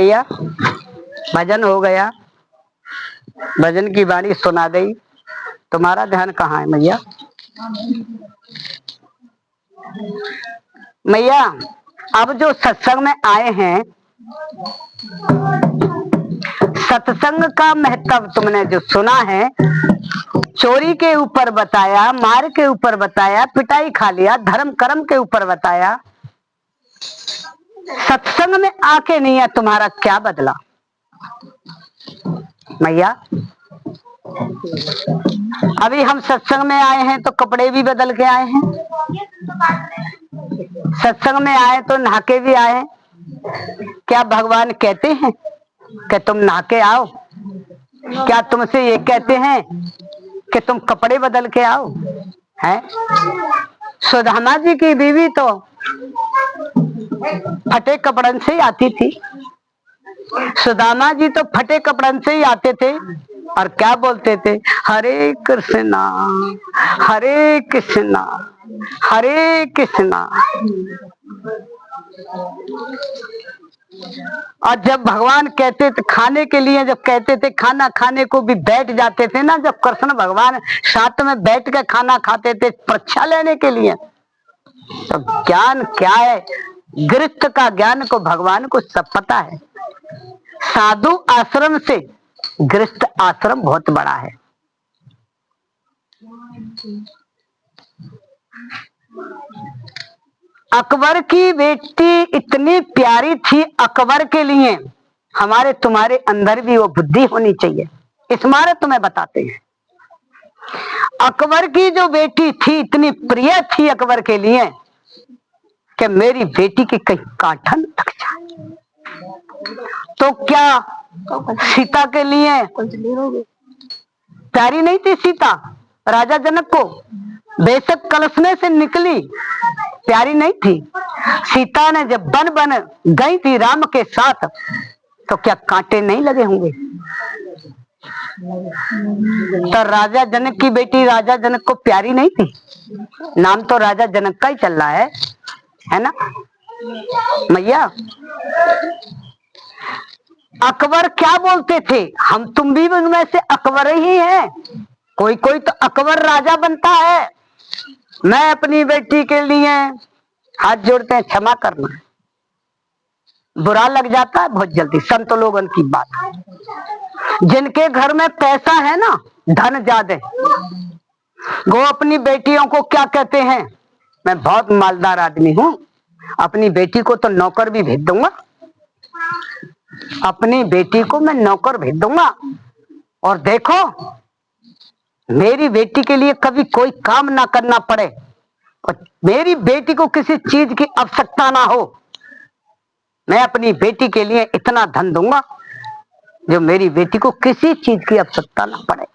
मैया भजन हो गया, भजन की वाणी सुना दी, तुम्हारा ध्यान कहाँ है मैया? मैया अब जो सत्संग में आए हैं, सत्संग का महत्व तुमने जो सुना है, चोरी के ऊपर बताया, मार के ऊपर बताया, पिटाई खा लिया, धर्म कर्म के ऊपर बताया, सत्संग में आके नहीं है, तुम्हारा क्या बदला मैया? अभी हम सत्संग में आए हैं तो कपड़े भी बदल के आए हैं, सत्संग में आए तो नहा के भी आए। क्या भगवान कहते हैं कि तुम नहा के आओ? क्या तुमसे ये कहते हैं कि तुम कपड़े बदल के आओ? हैं? सुदामा जी की बीवी तो फटे कपड़न से ही आती थी, सुदामा जी तो फटे कपड़न से ही आते थे और क्या बोलते थे? हरे कृष्णा हरे कृष्णा हरे कृष्णा। और जब भगवान कहते थे खाने के लिए, जब कहते थे खाना खाने को भी बैठ जाते थे ना, जब कृष्ण भगवान साथ में बैठ के खाना खाते थे परीक्षा लेने के लिए, तो ज्ञान क्या है? गृहस्थ का ज्ञान को भगवान को सब पता है। साधु आश्रम से गृहस्थ आश्रम बहुत बड़ा है। अकबर की बेटी इतनी प्यारी थी, अकबर के लिए हमारे तुम्हारे अंदर भी वो बुद्धि होनी चाहिए। इस मारे तुम्हें बताते हैं, अकबर की जो बेटी थी इतनी प्रिय थी अकबर के लिए कि मेरी बेटी की कहीं कांठन लग जाए तो क्या सीता के लिए प्यारी नहीं थी सीता? राजा जनक को बेशक कलश में से निकली, प्यारी नहीं थी? सीता ने जब बन बन गई थी राम के साथ तो क्या कांटे नहीं लगे होंगे? तो राजा जनक की बेटी राजा जनक को प्यारी नहीं थी? नाम तो राजा जनक का ही चल रहा है ना मैया? अकबर क्या बोलते थे? हम तुम भी उनमें से अकबर ही हैं। कोई कोई तो अकबर राजा बनता है। मैं अपनी बेटी के लिए हाथ जोड़ते हैं, क्षमा करना, बुरा लग जाता है बहुत जल्दी संत लोगों की बात। जिनके घर में पैसा है ना, धन ज्यादा, वो अपनी बेटियों को क्या कहते हैं? मैं बहुत मालदार आदमी हूं, अपनी बेटी को तो नौकर भी भेज दूंगा, अपनी बेटी को मैं नौकर भेज दूंगा, और देखो मेरी बेटी के लिए कभी कोई काम ना करना पड़े, और मेरी बेटी को किसी चीज की आवश्यकता ना हो। मैं अपनी बेटी के लिए इतना धन दूंगा जो मेरी बेटी को किसी चीज की आवश्यकता ना पड़े।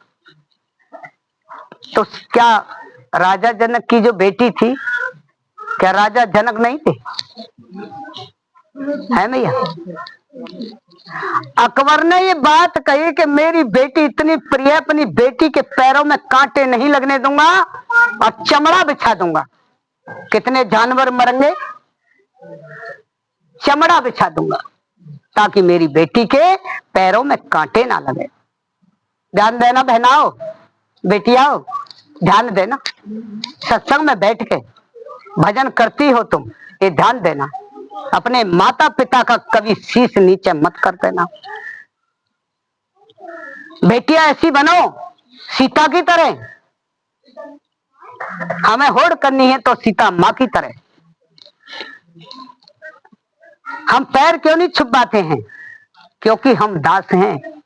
तो क्या राजा जनक की जो बेटी थी, क्या राजा जनक नहीं थे? है भैया? अकबर ने ये बात कही कि मेरी बेटी इतनी प्रिय, अपनी बेटी के पैरों में कांटे नहीं लगने दूंगा और चमड़ा बिछा दूंगा। कितने जानवर मरेंगे, चमड़ा बिछा दूंगा ताकि मेरी बेटी के पैरों में कांटे ना लगे। ध्यान देना बहनाओ, बेटियाओ, ध्यान देना। सत्संग में बैठ के भजन करती हो तुम, ये ध्यान देना, अपने माता पिता का कभी शीश नीचे मत कर देना। बेटियां ऐसी बनो सीता की तरह, हमें होड़ करनी है तो सीता माँ की तरह। हम पैर क्यों नहीं छुपाते हैं? क्योंकि हम दास हैं,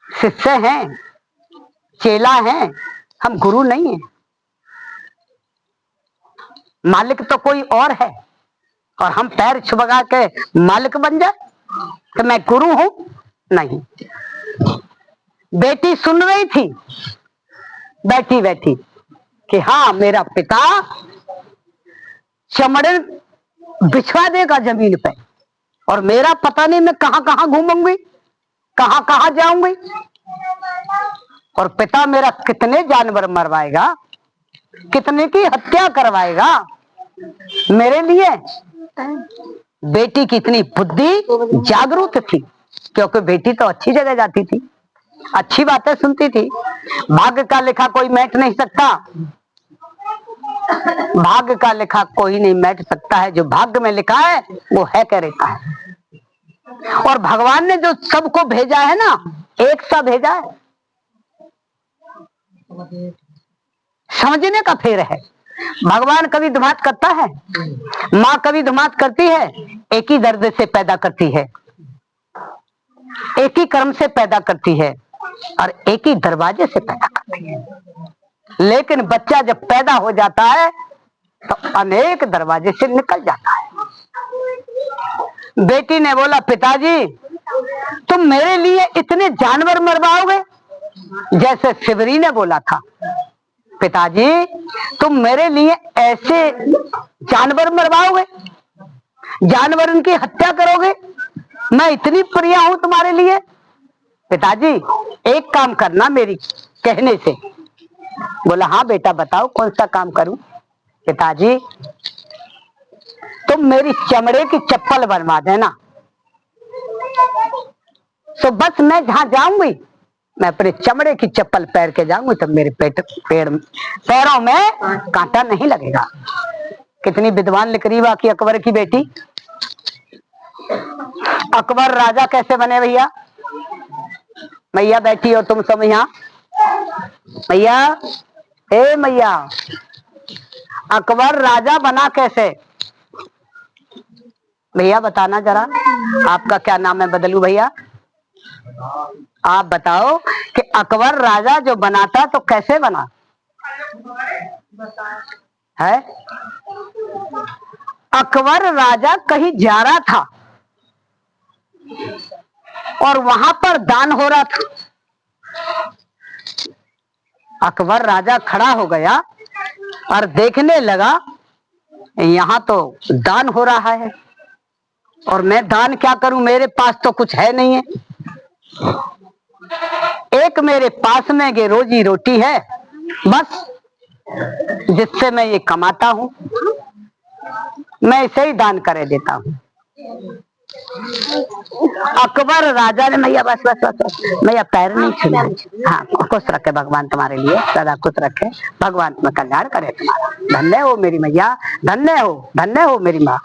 शिष्य हैं, चेला हैं, हम गुरु नहीं हैं। मालिक तो कोई और है, और हम पैर छुपा के मालिक बन जाए कि मैं गुरु हूं? नहीं। बेटी सुन रही थी बैठी बैठी कि हाँ मेरा पिता चमड़े बिछवा देगा जमीन पे, और मेरा पता नहीं मैं कहां कहां घूमूंगी, कहां कहां जाऊंगी, और पिता मेरा कितने जानवर मरवाएगा, कितने की हत्या करवाएगा मेरे लिए। बेटी की इतनी बुद्धि जागरूक थी, क्योंकि बेटी तो अच्छी जगह जाती थी, अच्छी बातें सुनती थी। भाग्य का लिखा कोई मैट नहीं सकता, भाग्य का लिखा कोई नहीं मैट सकता है। जो भाग्य में लिखा है वो है कह रहता है। और भगवान ने जो सबको भेजा है ना, एक सा भेजा है, समझने का फेर है। भगवान कभी धुमात करता है, माँ कभी धुमात करती है, एक ही दर्द से पैदा करती है, एक ही कर्म से पैदा करती है और एक ही दरवाजे से पैदा करती है। लेकिन बच्चा जब पैदा हो जाता है तो अनेक दरवाजे से निकल जाता है। बेटी ने बोला, पिताजी तुम मेरे लिए इतने जानवर मरवाओगे? जैसे शिवरी ने बोला था, पिताजी तुम मेरे लिए ऐसे जानवर मरवाओगे, जानवर की हत्या करोगे? मैं इतनी प्रिय हूं तुम्हारे लिए। पिताजी एक काम करना मेरी कहने से। बोला, हाँ बेटा बताओ कौन सा काम करूं? पिताजी तुम मेरी चमड़े की चप्पल बनवा देना, तो बस मैं जहां जाऊंगी मैं अपने चमड़े की चप्पल पैर के जाऊंगी, तो मेरे पैरों में कांटा नहीं लगेगा। कितनी विद्वान लिख रही बाकी अकबर की बेटी। अकबर राजा कैसे बने भैया? मैया बैठी हो तुम सब यहाँ, मैया, ए मैया, अकबर राजा बना कैसे? भैया बताना जरा, आपका क्या नाम है? बदलू भैया, आप बताओ कि अकबर राजा जो बना था तो कैसे बना है? अकबर राजा कहीं जा रहा था और वहां पर दान हो रहा था। अकबर राजा खड़ा हो गया और देखने लगा, यहां तो दान हो रहा है और मैं दान क्या करूं, मेरे पास तो कुछ है नहीं है। एक मेरे पास में ये रोजी रोटी है बस, जिससे मैं ये कमाता हूं, मैं इसे ही दान करे देता हूं। अकबर राजा ने, मैया बस बस बस, मैया पैर नहीं छूना। हाँ, खुश रखे भगवान तुम्हारे लिए, सदा खुश रखे भगवान, तुम्हें कल्याण करे तुम्हारा। धन्य हो मेरी मैया, धन्य हो मेरी माँ।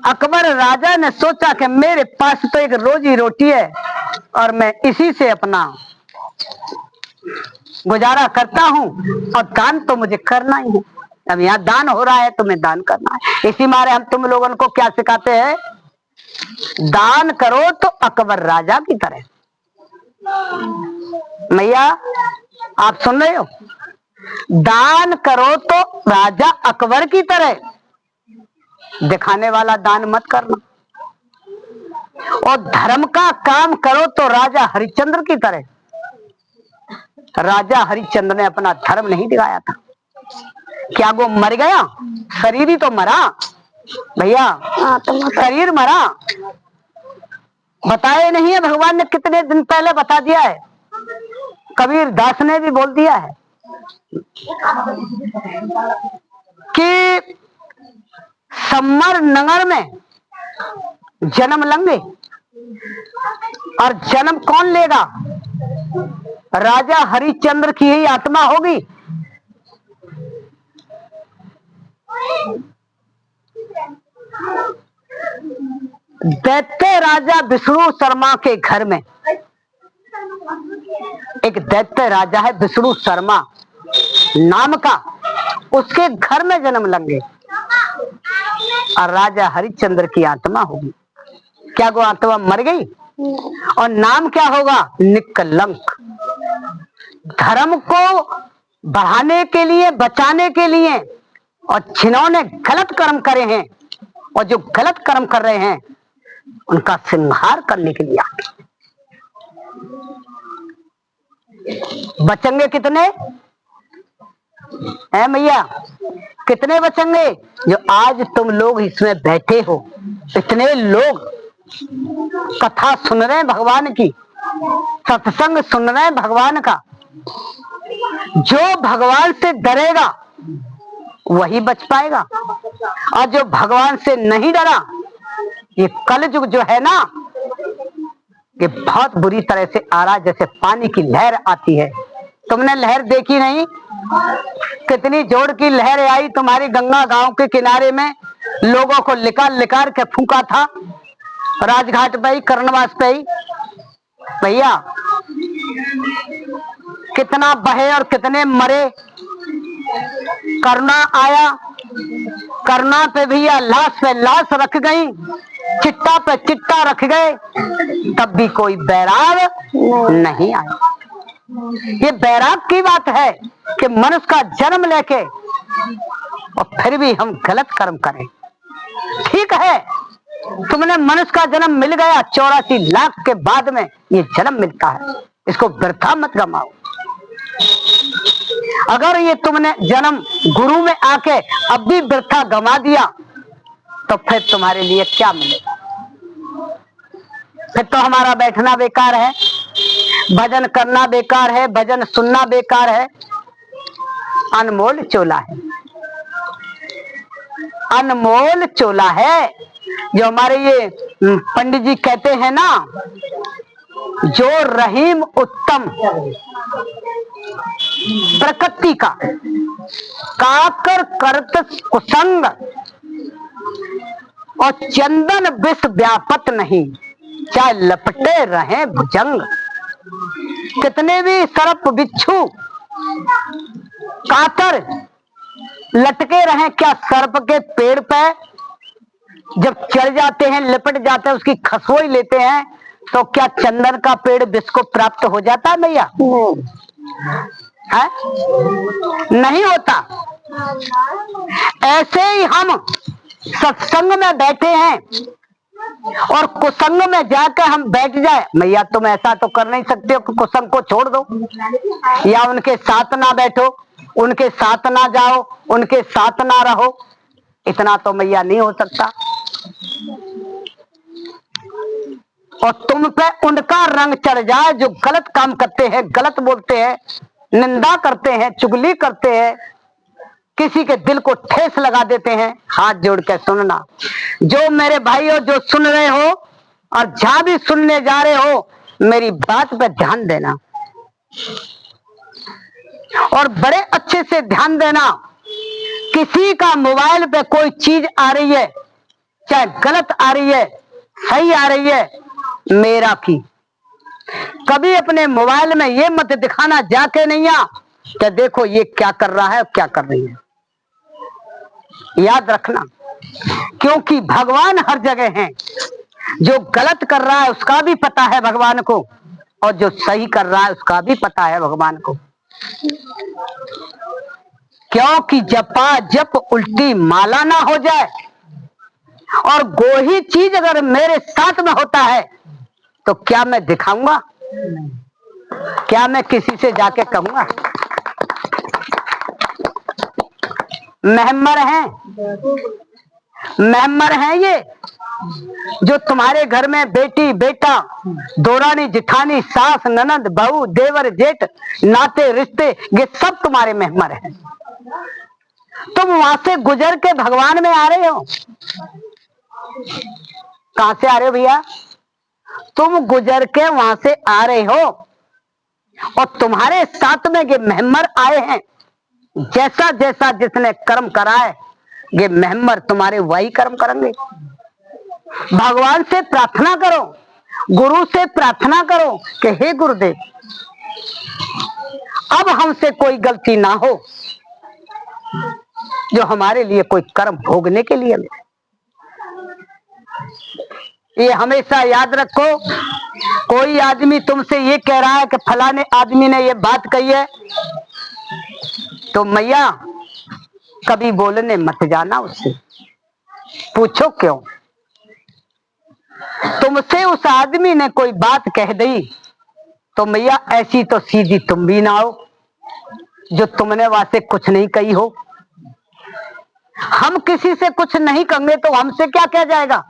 अकबर राजा ने सोचा कि मेरे पास तो एक रोजी रोटी है और मैं इसी से अपना गुजारा करता हूं, और दान तो मुझे करना ही है। अब यहाँ दान हो रहा है तो मैं दान करना है। इसी मारे हम तुम लोगों को क्या सिखाते हैं? दान करो तो अकबर राजा की तरह। मैया आप सुन रहे हो? दान करो तो राजा अकबर की तरह, दिखाने वाला दान मत करना। और धर्म का काम करो तो राजा हरिश्चंद्र की तरह। राजा हरिश्चंद्र ने अपना धर्म नहीं दिखाया था। क्या वो मर गया? शरीर ही तो मरा भैया, शरीर मरा, बताए नहीं है भगवान ने कितने दिन पहले बता दिया है। कबीर दास ने भी बोल दिया है कि सम्मर नगर में जन्म लेंगे, और जन्म कौन लेगा? राजा हरिश्चंद्र की ही आत्मा होगी। दैत्य राजा विष्णु शर्मा के घर में एक दैत्य राजा है, विष्णु शर्मा नाम का, उसके घर में जन्म लेंगे और राजा हरिश्चंद्र की आत्मा होगी। क्या वो आत्मा मर गई? और नाम क्या होगा? निकलंक। धर्म को बढ़ाने के लिए, बचाने के लिए, और जिन्होंने गलत कर्म करे हैं और जो गलत कर्म कर रहे हैं उनका संहार करने के लिए आते। बचेंगे कितने है मैया? कितने बचेंगे? जो आज तुम लोग इसमें बैठे हो, इतने लोग कथा सुन रहे हैं भगवान की, सत्संग सुन रहे हैं भगवान का। जो भगवान से डरेगा वही बच पाएगा। और जो भगवान से नहीं डरा, ये कलयुग जो है ना, ये बहुत बुरी तरह से आ रहा है, जैसे पानी की लहर आती है। तुमने लहर देखी नहीं? कितनी जोर की लहर आई तुम्हारी गंगा गांव के किनारे में, लोगों को लिकार लिकार के फूंका था राजघाट पे ही, कर्णवास पे ही। भैया कितना बहे और कितने मरे। करुणा आया, करुणा पे भैया लाश पे लाश रख गई, चिट्टा पे चिट्टा रख गए, तब भी कोई बैराग नहीं आया। ये बैराग की बात है कि मनुष्य का जन्म लेके और फिर भी हम गलत कर्म करें। ठीक है, तुमने मनुष्य का जन्म मिल गया, 84 लाख के बाद में ये जन्म मिलता है, इसको वृथा मत गमाओ। अगर ये तुमने जन्म गुरु में आके अब भी वृथा गमा दिया तो फिर तुम्हारे लिए क्या मिलेगा? फिर तो हमारा बैठना बेकार है, भजन करना बेकार है, भजन सुनना बेकार है। अनमोल चोला है, अनमोल चोला है जो हमारे ये पंडित जी कहते हैं ना, जो रहीम उत्तम प्रकृति का काकर करत कुसंग और चंदन विष व्यापत नहीं, चाहे लपटे रहे भुजंग। कितने भी सर्प बिच्छू कातर लटके रहे, क्या सर्प के पेड़ पे जब चढ़ जाते हैं, लिपट जाते हैं, उसकी खसोई लेते हैं, तो क्या चंदन का पेड़ विष को प्राप्त हो जाता है भैया? है? नहीं होता। ऐसे ही हम सत्संग में बैठे हैं और कुसंग में जाकर हम बैठ जाए, भैया तुम ऐसा तो कर नहीं सकते हो कि कुसंग को छोड़ दो या उनके साथ ना बैठो, उनके साथ ना जाओ, उनके साथ ना रहो। इतना तो भैया नहीं हो सकता। और तुम पे उनका रंग चढ़ जाए जो गलत काम करते हैं, गलत बोलते हैं, निंदा करते हैं, चुगली करते हैं, किसी के दिल को ठेस लगा देते हैं। हाथ जोड़ के सुनना, जो मेरे भाइयों जो सुन रहे हो और जहां भी सुनने जा रहे हो, मेरी बात पे ध्यान देना और बड़े अच्छे से ध्यान देना। किसी का मोबाइल पे कोई चीज आ रही है, चाहे गलत आ रही है, सही आ रही है, मेरा की कभी अपने मोबाइल में ये मत दिखाना जाके नहीं आ कि देखो ये क्या कर रहा है, क्या कर रही है। याद रखना, क्योंकि भगवान हर जगह हैं। जो गलत कर रहा है उसका भी पता है भगवान को, और जो सही कर रहा है उसका भी पता है भगवान को। क्योंकि जपा जप उल्टी माला ना हो जाए, और गोही चीज अगर मेरे साथ में होता है तो क्या मैं दिखाऊंगा? क्या मैं किसी से जाके कहूंगा? महमर हैं, महमर हैं ये जो तुम्हारे घर में बेटी बेटा, दोरानी जिठानी, सास ननद, बहू, देवर जेठ, नाते रिश्ते, ये सब तुम्हारे महमर हैं। तुम वहां से गुजर के भगवान में आ रहे हो। कहां से आ रहे हो भैया? तुम गुजर के वहां से आ रहे हो और तुम्हारे साथ में ये महमर आए हैं। जैसा जैसा जिसने कर्म करा है, ये महमर तुम्हारे वही कर्म करेंगे। भगवान से प्रार्थना करो, गुरु से प्रार्थना करो कि हे गुरुदेव, अब हमसे कोई गलती ना हो जो हमारे लिए कोई कर्म भोगने के लिए मिले। ये हमेशा याद रखो। कोई आदमी तुमसे ये कह रहा है कि फलाने आदमी ने ये बात कही है, तो मैया कभी बोलने मत जाना उससे। पूछो क्यों? तुमसे उस आदमी ने कोई बात कह दी तो मैया ऐसी तो सीधी तुम भी ना हो जो तुमने वहां कुछ नहीं कही हो। हम किसी से कुछ नहीं कहेंगे तो हमसे क्या कह जाएगा?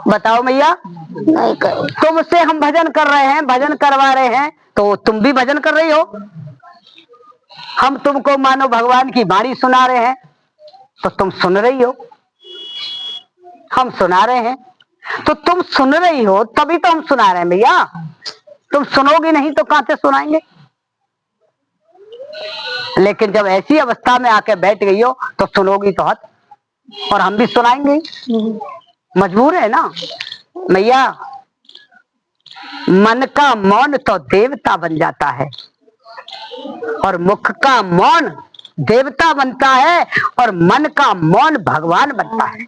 बताओ मैया। नहीं करो। तुमसे हम भजन कर रहे हैं, भजन करवा रहे हैं, तो तुम भी भजन कर रही हो। हम तुमको मानो भगवान की वाणी सुना रहे हैं, तो तुम सुन रही हो, हम सुना रहे हैं। तो तुम सुन रही हो तभी तो हम सुना रहे हैं भैया। तुम सुनोगी नहीं तो कहां से सुनाएंगे। लेकिन जब ऐसी अवस्था में आके बैठ गई हो तो सुनोगी तो हद, और हम भी सुनाएंगे, मजबूर है ना भैया। मन का मौन तो देवता बन जाता है और मुख का मौन देवता बनता है और मन का मौन भगवान बनता है।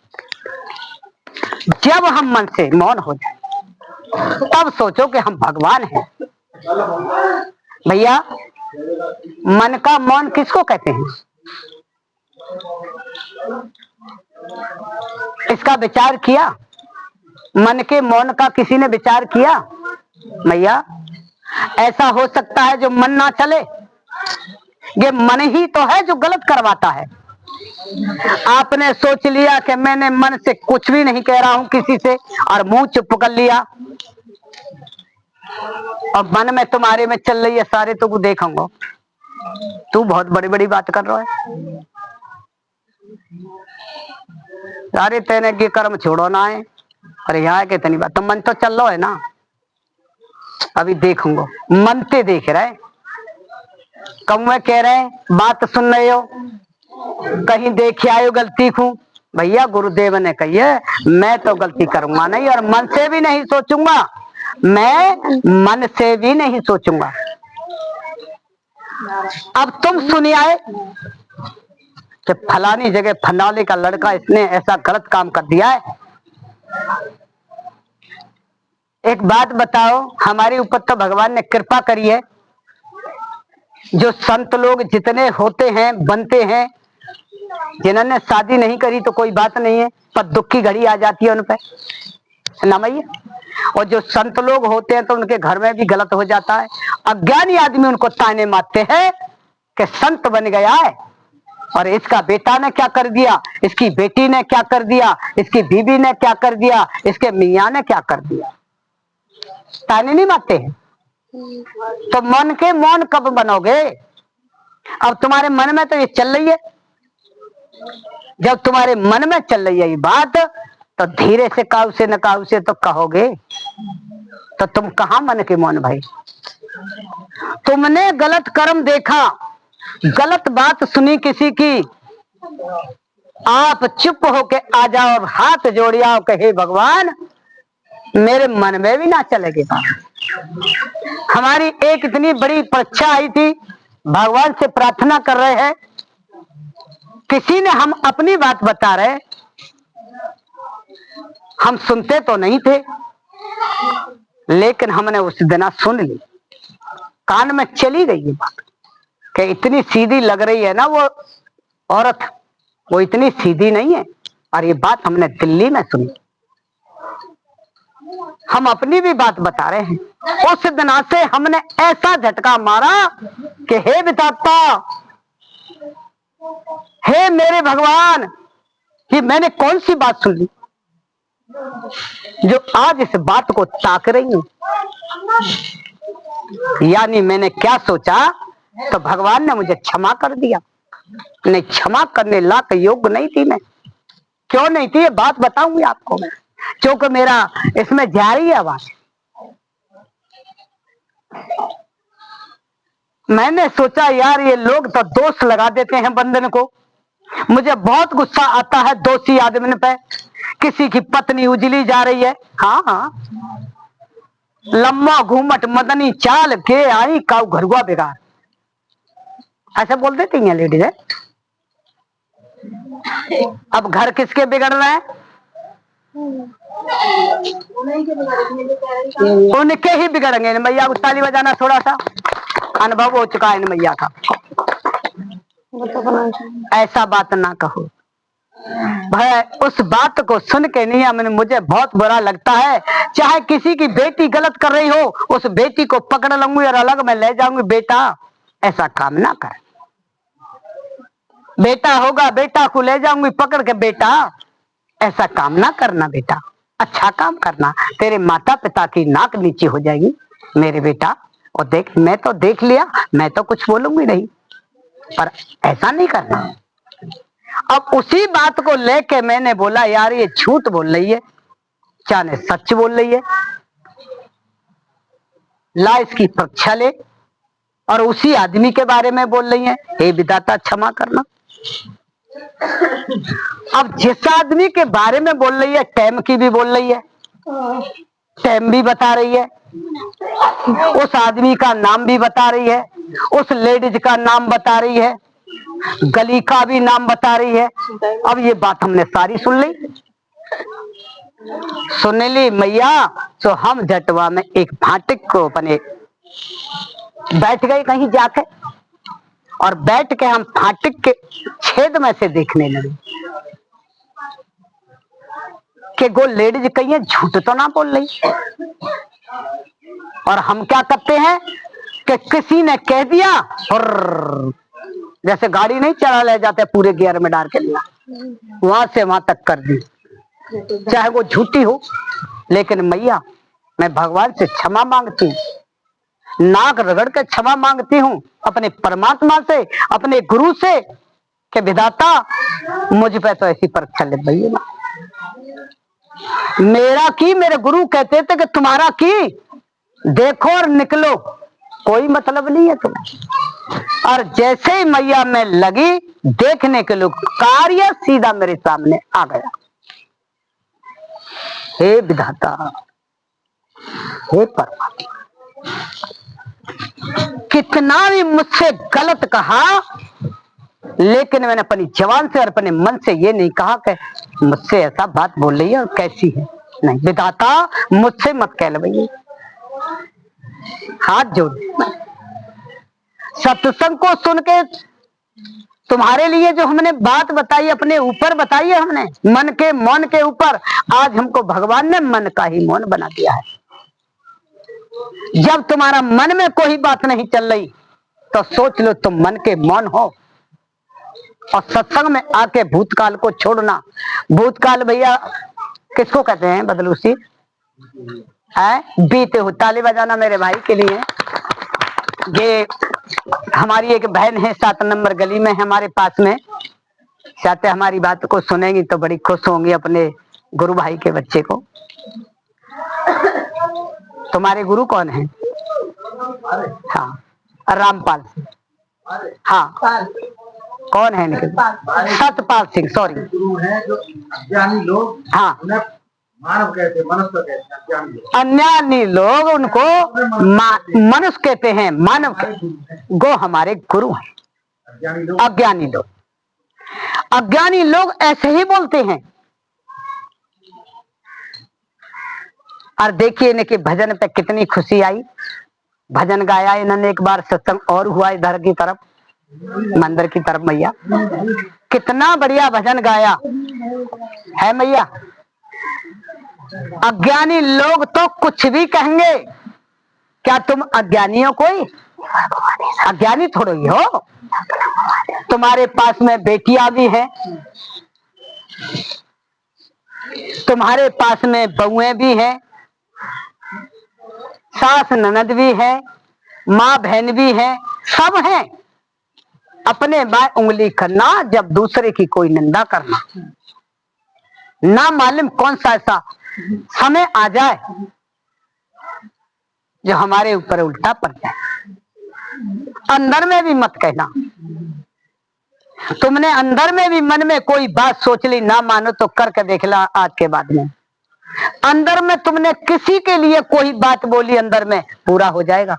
जब हम मन से मौन हो जाए तब सोचो कि हम भगवान हैं। भैया मन का मौन किसको कहते हैं, इसका विचार किया? मन के मौन का किसी ने विचार किया? भैया ऐसा हो सकता है जो मन ना चले, ये मन ही तो है जो गलत करवाता है। आपने सोच लिया कि मैंने मन से कुछ भी नहीं कह रहा हूं किसी से और मुंह चुप कर लिया, और मन में तुम्हारे में चल रही है सारे तो देखूंगा तू बहुत बड़ी बड़ी बात कर रहा है, सारे तेने के कर्म छोड़ो ना है। अरे यहाँ के इतनी बात तो मन तो चल रहा है ना, अभी देखूंगा। मन ते देख रहे कम में कह रहे हैं बात सुन रहे हो, कहीं देखे आयो गलती को। भैया गुरुदेव ने कही है मैं तो गलती करूंगा नहीं और मन से भी नहीं सोचूंगा, मैं मन से भी नहीं सोचूंगा। अब तुम सुनिए आए कि फलानी जगह फलाने का लड़का इसने ऐसा गलत काम कर दिया है। एक बात बताओ, हमारे ऊपर तो भगवान ने कृपा करी है, जो संत लोग जितने होते हैं बनते हैं, जिन्होंने शादी नहीं करी तो कोई बात नहीं है पर दुख की घड़ी आ जाती है उन पे ना भैया। और जो संत लोग होते हैं तो उनके घर में भी गलत हो जाता है। अज्ञानी आदमी उनको ताने मारते हैं कि संत बन गया है और इसका बेटा ने क्या कर दिया, इसकी बेटी ने क्या कर दिया, इसकी बीवी ने क्या कर दिया, इसके मियाँ ने क्या कर दिया, ताने नहीं मारते हैं। तो मन के मौन कब बनोगे? अब तुम्हारे मन में तो ये चल रही है, जब तुम्हारे मन में चल रही है ये बात तो धीरे से काऊ से न काऊ से तो कहोगे, तो तुम कहां मन के मौन भाई। तुमने गलत कर्म देखा, गलत बात सुनी किसी की, आप चुप होके आ जाओ और हाथ जोड़ आओ कि हे भगवान मेरे मन में भी ना चलेगी बात। हमारी एक इतनी बड़ी परीक्षा आई थी, भगवान से प्रार्थना कर रहे हैं, किसी ने हम अपनी बात बता रहे, हम सुनते तो नहीं थे लेकिन हमने उस दिन सुन ली, कान में चली गई ये बात कि इतनी सीधी लग रही है ना वो औरत, वो इतनी सीधी नहीं है। और ये बात हमने दिल्ली में सुनी, हम अपनी भी बात बता रहे हैं। उस दिन से हमने ऐसा झटका मारा कि हे विधाता, हे मेरे भगवान, कि मैंने कौन सी बात सुन ली जो आज इस बात को ताक रही हूं। यानी मैंने क्या सोचा तो भगवान ने मुझे क्षमा कर दिया। नहीं, क्षमा करने लायक योग्य नहीं थी मैं। क्यों नहीं थी ये बात बताऊंगी आपको मैं, क्योंकि मेरा इसमें जारी है आवाज। मैंने सोचा यार ये लोग तो दोष लगा देते हैं बंधन को, मुझे बहुत गुस्सा आता है दोषी आदमी पे। किसी की पत्नी उजली जा रही है, हाँ हाँ, लम्बा घूमट मदनी चाल के आई काऊ घरुआ बिगाड़, ऐसा बोल देती हैं लेडीज है। अब घर किसके बिगड़ रहे हैं? उनके ही बिगड़ेंगे। मैया को ताली बजाना थोड़ा सा अनुभव हो चुका है मैया का। ऐसा बात ना कहो भाई। उस बात को सुन के नहीं मैंने, मुझे बहुत बुरा लगता है। चाहे किसी की बेटी गलत कर रही हो, उस बेटी को पकड़ लूंगी और अलग में ले जाऊंगी। बेटा ऐसा काम ना कर, बेटा होगा बेटा को ले जाऊंगी पकड़ के, बेटा ऐसा काम ना करना, बेटा अच्छा काम करना, तेरे माता पिता की नाक नीचे हो जाएगी मेरे बेटा। और देख, मैं तो देख लिया, मैं तो कुछ बोलूंगी नहीं, पर ऐसा नहीं करना। अब उसी बात को लेके मैंने बोला यार ये झूठ बोल रही है, चाहे सच बोल रही है, ला इसकी परीक्षा ले। और उसी आदमी के बारे में बोल रही है, हे विधाता क्षमा करना। अब जिस आदमी के बारे में बोल रही है टाइम की भी बोल रही है, टाइम भी बता रही है, उस आदमी का नाम भी बता रही है, उस लेडीज का नाम बता रही है, गली का भी नाम बता रही है। अब ये बात हमने सारी सुन ली, सुन ली मैया। तो हम जटवा में एक फाटक को अपने बैठ गए कहीं जाके, और बैठ के हम फाटक के छेद में से देखने लगे कि वो लेडीज कहीं झूठ तो ना बोल रही। और हम क्या करते हैं कि किसी ने कह दिया और जैसे गाड़ी नहीं चला ले जाते पूरे गियर में डाल के लिया, वहां से वहां तक कर दी, चाहे वो झूठी हो। लेकिन मैया मैं भगवान से क्षमा मांगती हूँ, नाक रगड़ के क्षमा मांगती हूँ अपने परमात्मा से, अपने गुरु से, कि विधाता मुझ पे तो ऐसी परीक्षा ले भैया ना। मेरा की मेरे गुरु कहते थे कि तुम्हारा की देखो और निकलो, कोई मतलब नहीं है तुम्हें। और जैसे ही मैया में लगी देखने के लोग, कार्य सीधा मेरे सामने आ गया। हे विधाता, हे परमात्मा, कितना भी मुझसे गलत कहा, लेकिन मैंने अपनी जवान से और अपने मन से ये नहीं कहा कि मुझसे ऐसा बात बोल रही है और कैसी है। नहीं विधाता, मुझसे मत कह भैया, हाथ जोड़। सत्संग को सुन के तुम्हारे लिए जो हमने बात बताई, अपने ऊपर बताई है हमने, मन के मौन के ऊपर, आज हमको भगवान ने मन का ही मौन बना दिया है। जब तुम्हारा मन में कोई बात नहीं चल रही तो सोच लो तुम मन के मौन हो, और सत्संग में आके भूतकाल को छोड़ना। भूतकाल भैया किसको कहते हैं बदलूसी है? बीते हो। ताली बजाना मेरे भाई के लिए। ये हमारी एक बहन है 7 नंबर गली में हमारे पास में, शायद हमारी बात को सुनेंगी तो बड़ी खुश होंगी अपने गुरु भाई के बच्चे को। तुम्हारे गुरु कौन है? हाँ रामपाल सिंह। हाँ कौन है इनके? सतपाल सिंह, सॉरी। गुरु हैं जो अज्ञानी लोग, हाँ मानव कहते हैं, मनुष्य कहते हैं। अज्ञानी लोग उनको मनुष्य कहते हैं, मानव गो हमारे गुरु हैं। अज्ञानी लोग, अज्ञानी लोग ऐसे ही बोलते हैं। और देखिए इनके भजन पे कितनी खुशी आई, भजन गाया इन्होंने। एक बार सत्संग और हुआ इधर की तरफ, मंदिर की तरफ, मैया कितना बढ़िया भजन गाया है मैया। अज्ञानी लोग तो कुछ भी कहेंगे, क्या तुम अज्ञानी हो? कोई अज्ञानी थोड़ा ही हो। तुम्हारे पास में बेटियां भी हैं, तुम्हारे पास में बहुएं भी हैं, सास ननद भी है, माँ बहन भी है, सब हैं। अपने बाएं उंगली करना, जब दूसरे की कोई निंदा करना, ना मालूम कौन सा ऐसा समय आ जाए जो हमारे ऊपर उल्टा पड़ जाए। अंदर में भी मत कहना। तुमने अंदर में भी मन में कोई बात सोच ली, ना मानो तो करके देख ला आज के बाद में। अंदर में तुमने किसी के लिए कोई बात बोली, अंदर में पूरा हो जाएगा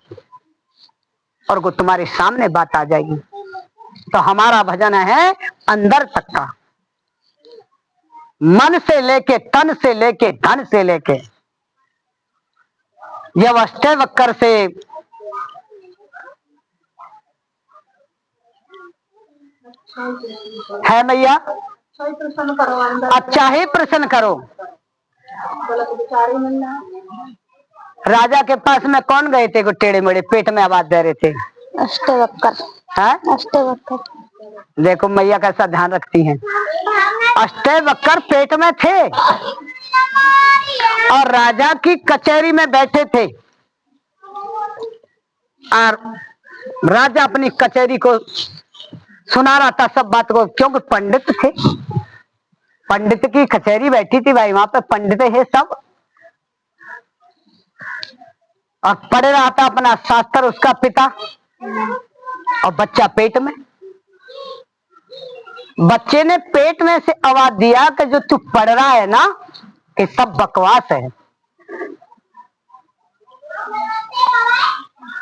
और वो तुम्हारे सामने बात आ जाएगी। तो हमारा भजन है अंदर तक का, मन से लेके, तन से लेके, धन से लेके, जब अष्टवक्र से है मैया। अच्छा ही प्रश्न करो। राजा के पास में कौन गए थे? टेढ़े मेढ़े पेट में आवाज दे रहे थे। अष्टवक्र। है अष्टवक्र। देखो मैया कैसा ध्यान रखती हैं। अष्टवक्र पेट में थे और राजा की कचहरी में बैठे थे, और राजा अपनी कचहरी को सुना रहा था सब बात को, क्योंकि पंडित थे, पंडित की कचहरी बैठी थी भाई, वहां पे पंडित है सब, और पढ़ रहा था अपना शास्त्र उसका पिता, और बच्चा पेट में। बच्चे ने पेट में से आवाज दिया कि जो तू पढ़ रहा है ना, ये सब बकवास है।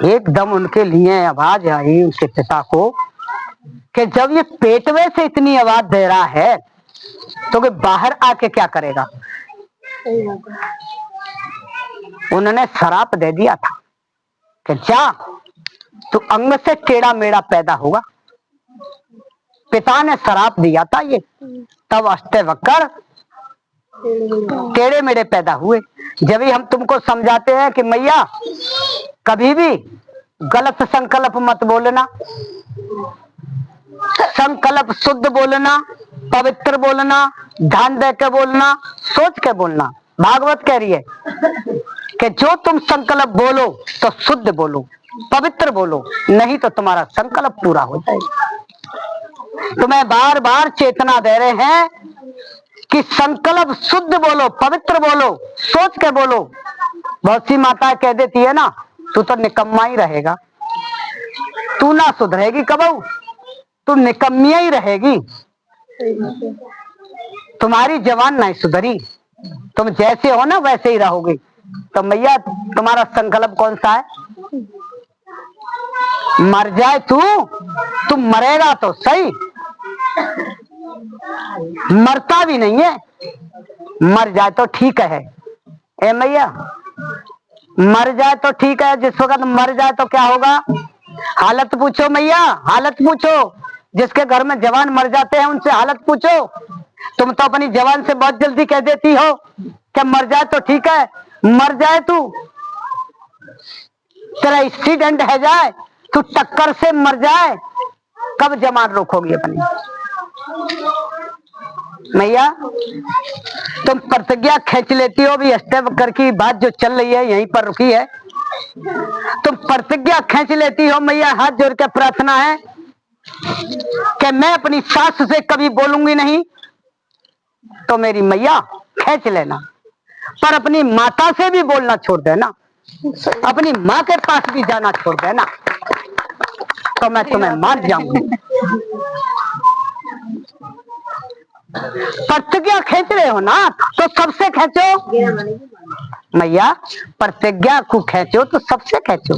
एकदम उनके लिए आवाज आई उनके पिता को कि जब ये पेट में से इतनी आवाज दे रहा है तो कि बाहर आके क्या करेगा। उन्होंने श्राप दे दिया था कि जा तू अंग से टेढ़ा मेढ़ा पैदा होगा। पिता ने श्राप दिया था ये, तब अष्टवक्र टेढ़े मेढ़े पैदा हुए। जब ही हम तुमको समझाते हैं कि मैया कभी भी गलत संकल्प मत बोलना, संकल्प शुद्ध बोलना, पवित्र बोलना, ध्यान दे के बोलना, सोच के बोलना। भागवत कह रही है कि जो तुम संकल्प बोलो तो शुद्ध बोलो, पवित्र बोलो, नहीं तो तुम्हारा संकल्प पूरा हो जाएगा। तुम्हें बार बार चेतना दे रहे हैं कि संकल्प शुद्ध बोलो, पवित्र बोलो, सोच के बोलो। बहुत सी माता कह देती है ना, तू तो निकम्मा ही रहेगा, तू ना सुधरेगी कबहू, तू निकम्मिया ही रहेगी, तुम्हारी जवान नहीं सुधरी, तुम जैसे हो ना वैसे ही रहोगे। तो मैया तुम्हारा संकल्प कौन सा है? मर जाए तू मरेगा तो सही, मरता भी नहीं है, मर जाए तो ठीक है। ए मैया मर जाए तो ठीक है, जिस वक्त मर जाए तो क्या होगा? हालत पूछो मैया, हालत पूछो। जिसके घर में जवान मर जाते हैं उनसे हालत पूछो। तुम तो अपनी जवान से बहुत जल्दी कह देती हो कि मर जाए तो ठीक है। मर जाए तू, तेरा एक्सीडेंट है जाए, तू टक्कर से मर जाए, कब जवान रोकोगी अपनी? मैया तुम प्रतिज्ञा खींच लेती हो, भी अष्टवक्र की बात जो चल रही है यहीं पर रुकी है। तुम प्रतिज्ञा खींच लेती हो मैया, हाथ जोड़ के प्रार्थना है कि मैं अपनी सास से कभी बोलूंगी नहीं, तो मेरी मैया खींच लेना, पर अपनी माता से भी बोलना छोड़ देना, अपनी माँ के पास भी जाना छोड़ देना, तो मैं तुम्हें मार जाऊंगी। प्रतिज्ञा खींच रहे हो ना, तो सबसे खींचो मैया, प्रतिज्ञा को खींचो तो सबसे खींचो,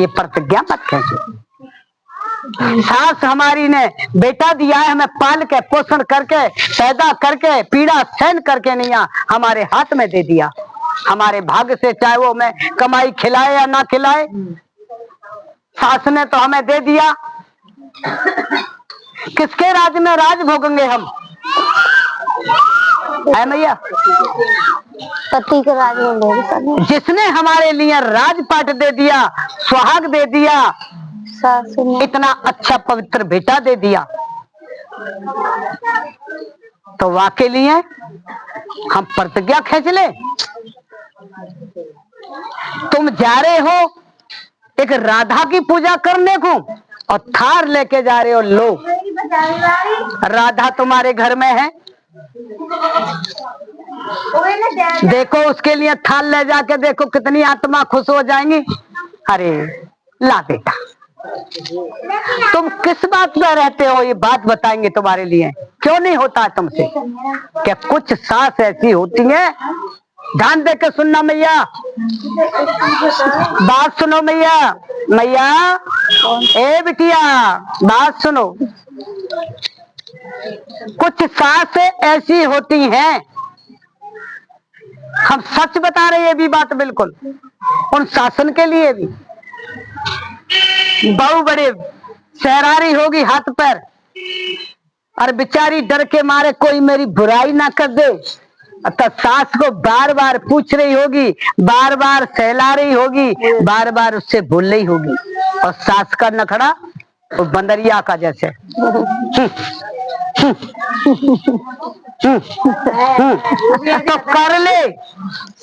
ये प्रतिज्ञा मत खींचो। सास हमारी ने बेटा दिया है, हमें पाल के पोषण करके पैदा करके पीड़ा सहन करके नहीं हमारे हाथ में दे दिया, हमारे भाग्य से, चाहे वो मैं कमाई खिलाए या ना खिलाए, सास ने तो हमें दे दिया। किसके राज में राज भोगेंगे हम? है मैया, पति के राज में लोग, जिसने हमारे लिए राजपाट दे दिया, सुहाग दे दिया, इतना अच्छा पवित्र बेटा दे दिया, तो वाके लिए हम प्रतिज्ञा खींच ले। तुम जा रहे हो एक राधा की पूजा करने को और थार लेके जा रहे हो, लो राधा तुम्हारे घर में है, देखो उसके लिए थाल ले जाके देखो कितनी आत्मा खुश हो जाएंगी। अरे ला बेटा, तुम किस बात में रहते हो, ये बात बताएंगे तुम्हारे लिए। क्यों नहीं होता है तुमसे? क्या कुछ सास ऐसी होती है, ध्यान दे के सुनना मैया, बात सुनो मैया, मैया ए बिटिया बात सुनो। कुछ सास ऐसी होती हैं, हम सच बता रहे हैं भी बात बिल्कुल, उन शासन के लिए भी बहु बड़े शहरारी होगी हाथ पैर, और बेचारी डर के मारे कोई मेरी बुराई ना कर दे, तो सास को बार बार पूछ रही होगी, बार बार सहला रही होगी, बार बार उससे बोल रही होगी, और सास का नखड़ा तो बंदरिया का जैसे तो कर ले,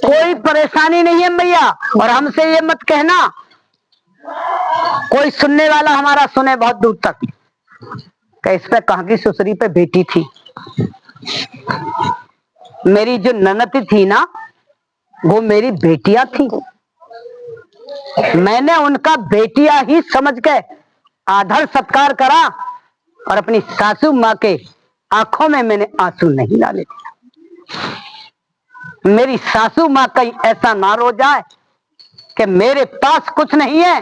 कोई परेशानी नहीं है भैया। और हमसे ये मत कहना कोई सुनने वाला हमारा सुने बहुत दूर तक, कि इस पे कहाँ की ससुरी पे बेटी थी। मेरी जो ननद थी ना, वो मेरी बेटियां थी। मैंने उनका बेटियां ही समझ के आदर सत्कार करा और अपनी सासू माँ के आंखों में मैंने आंसू नहीं डाले। मेरी सासू माँ कहीं ऐसा ना रो जाए कि मेरे पास कुछ नहीं है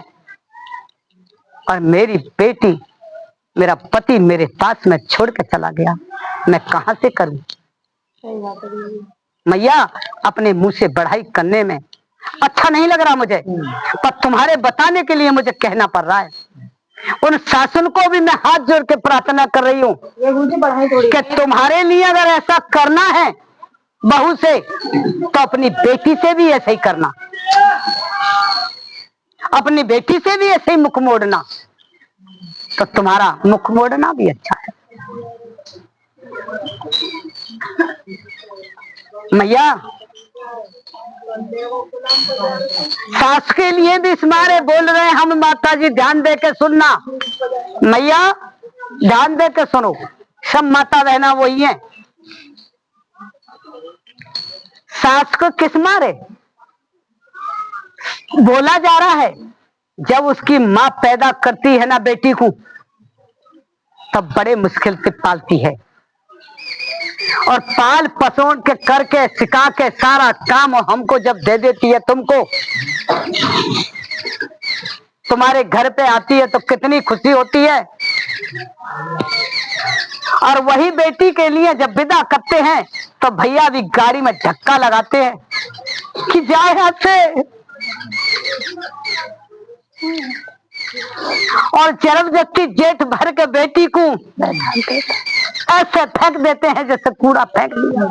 और मेरी बेटी, मेरा पति मेरे पास में छोड़ के चला गया, मैं कहां से करूं। मैया, अपने मुंह से बढ़ाई करने में अच्छा नहीं लग रहा मुझे, पर तुम्हारे बताने के लिए मुझे कहना पड़ रहा है। उन शासन को भी मैं हाथ जोड़ के प्रार्थना कर रही हूँ कि तुम्हारे लिए अगर ऐसा करना है बहू से, तो अपनी बेटी से भी ऐसे ही करना, अपनी बेटी से भी ऐसे ही मुख मोड़ना, तो तुम्हारा मुख मोड़ना भी अच्छा है। मैया, सास के लिए भी इस मारे बोल रहे हैं हम, माता जी ध्यान दे के सुनना। मैया, ध्यान दे के सुनो, सब माता बहना वही है। सास को किस मारे बोला जा रहा है? जब उसकी माँ पैदा करती है ना बेटी को, तब बड़े मुश्किल से पालती है और पाल पसोन के करके सिखा के सारा काम हमको जब दे देती है, तुमको, तुम्हारे घर पे आती है तो कितनी खुशी होती है। और वही बेटी के लिए जब विदा करते हैं तो भैया भी गाड़ी में धक्का लगाते हैं कि जाए हाथ से, और जबरदस्ती जेठ भर के बेटी को ऐसे फेंक देते हैं जैसे कूड़ा फेंक दिया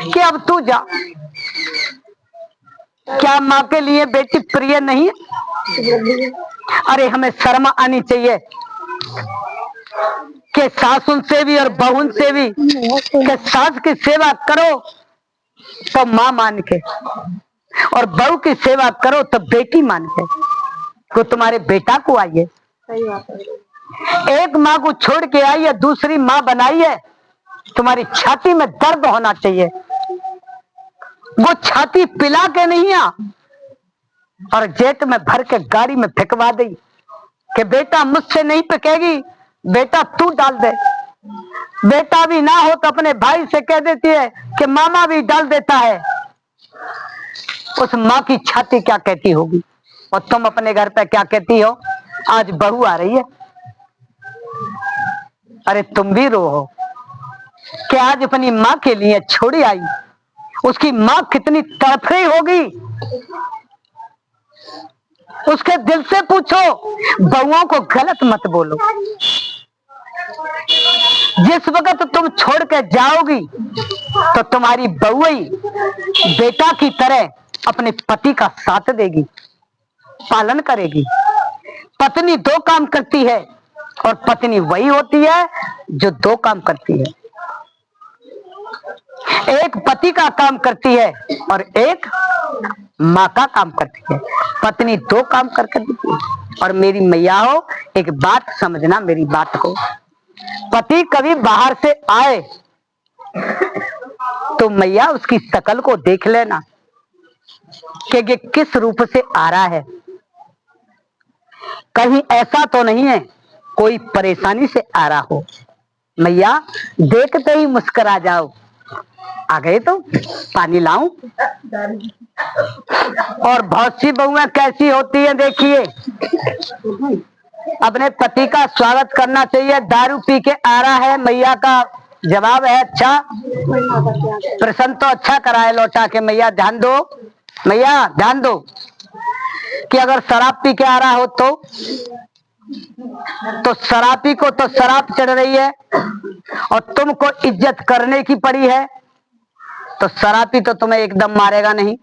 कि अब तू जा। क्या माँ के लिए बेटी प्रिय नहीं है? अरे हमें शर्म आनी चाहिए कि सासुन से भी और बहुन से भी कि सास की सेवा करो तो माँ मान के, और बहू की सेवा करो तो बेटी मान के। तो तुम्हारे बेटा को आइए, एक माँ को छोड़ के आई है, दूसरी माँ बनाई है, तुम्हारी छाती में दर्द होना चाहिए। वो छाती पिला के नहीं आ और जेट में भर के गाड़ी में फेंकवा दी कि बेटा मुझसे नहीं पकेगी, बेटा तू डाल दे। बेटा भी ना हो तो अपने भाई से कह देती है कि मामा भी डाल देता है। उस माँ की छाती क्या कहती होगी, और तुम अपने घर पे क्या कहती हो? आज बहू आ रही है, अरे तुम भी रो हो कि आज अपनी माँ के लिए छोड़ी आई। उसकी माँ कितनी तड़फ रही होगी, उसके दिल से पूछो। बहुओं को गलत मत बोलो। जिस वक्त तुम छोड़ के जाओगी तो तुम्हारी बहू ही बेटा की तरह अपने पति का साथ देगी, पालन करेगी। पत्नी दो काम करती है और पत्नी वही होती है जो दो काम करती है। एक पति का काम करती है और एक माँ का काम करती है। पत्नी दो काम करके देती है। और मेरी मैया हो, एक बात समझना मेरी बात को, पति कभी बाहर से आए तो मैया उसकी शकल को देख लेना कि ये किस रूप से आ रहा है। कहीं ऐसा तो नहीं है कोई परेशानी से आ रहा हो। मैया देखते ही मुस्कुरा जाओ। आ गए तो पानी लाऊं? और बहुत सी बहुएं कैसी होती है, देखिए, अपने पति का स्वागत करना चाहिए। दारू पी के आ रहा है, मैया का जवाब है अच्छा, प्रश्न तो अच्छा कराए लौटा के। मैया ध्यान दो, मैया ध्यान दो कि अगर शराब पी के आ रहा हो तो शराबी को तो शराब चढ़ रही है और तुमको इज्जत करने की पड़ी है, तो शराबी तो तुम्हें एकदम मारेगा नहीं,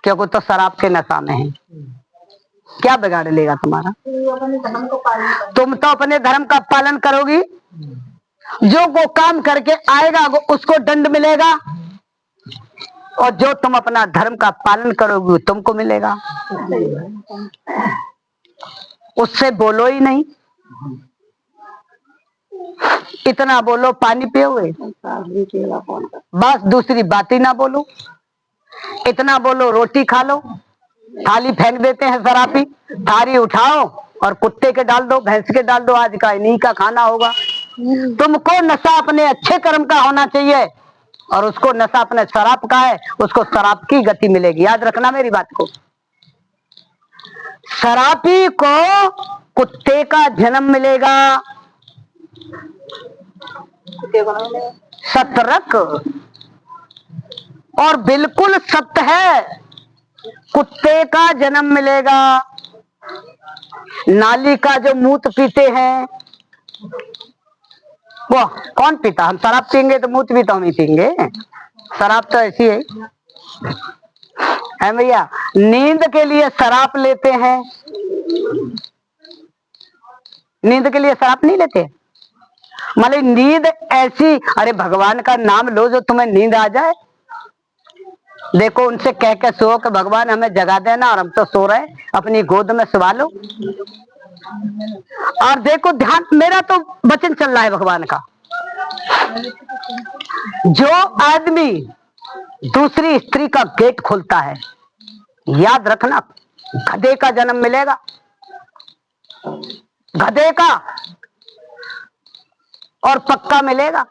क्योंकि तो शराब के नशा में है। क्या बिगाड़ लेगा तुम्हारा? तुम तो अपने धर्म का पालन करोगी। जो वो काम करके आएगा वो उसको दंड मिलेगा, और जो तुम अपना धर्म का पालन करोगे तुमको मिलेगा। उससे बोलो ही नहीं, इतना बोलो पानी पियोगे, बस दूसरी बात ही ना बोलो। इतना बोलो रोटी खा लो, थाली फेंक देते हैं शराबी। थाली उठाओ और कुत्ते के डाल दो, भैंस के डाल दो, आज का इन्हीं का खाना होगा। तुमको नशा अपने अच्छे कर्म का होना चाहिए और उसको नशा अपने शराब का है, उसको शराब की गति मिलेगी। याद रखना मेरी बात को। शराबी को कुत्ते का जन्म मिलेगा। सतर्क और बिल्कुल सत्य है, कुत्ते का जन्म मिलेगा। नाली का जो मूत पीते हैं वो कौन पीता? हम शराब पीएंगे तो मूत भी तो हम ही पीएंगे। शराब तो ऐसी है भैया। नींद के लिए शराब लेते हैं, नींद के लिए शराब नहीं लेते। मतलब नींद ऐसी, अरे भगवान का नाम लो जो तुम्हें नींद आ जाए। देखो उनसे कह के सो कि भगवान हमें जगा देना और हम तो सो रहे, अपनी गोद में सुला लो। और देखो ध्यान, मेरा तो वचन चल रहा है भगवान का। जो आदमी दूसरी स्त्री का गेट खोलता है, याद रखना गधे का जन्म मिलेगा, गधे का, और पक्का मिलेगा।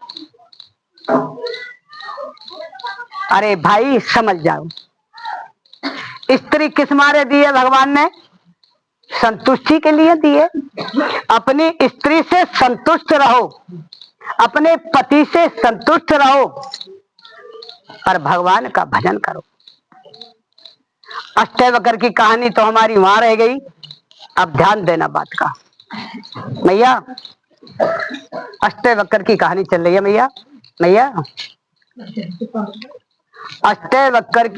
अरे भाई समझ जाओ, स्त्री किस मारे दी है भगवान ने? संतुष्टि के लिए दी है। अपनी स्त्री से संतुष्ट रहो, अपने पति से संतुष्ट रहो और भगवान का भजन करो। अष्टवक्र की कहानी तो हमारी वहां रह गई। अब ध्यान देना बात का भैया। अष्टवक्र की कहानी चल रही है भैया। भैया अष्टवक्र की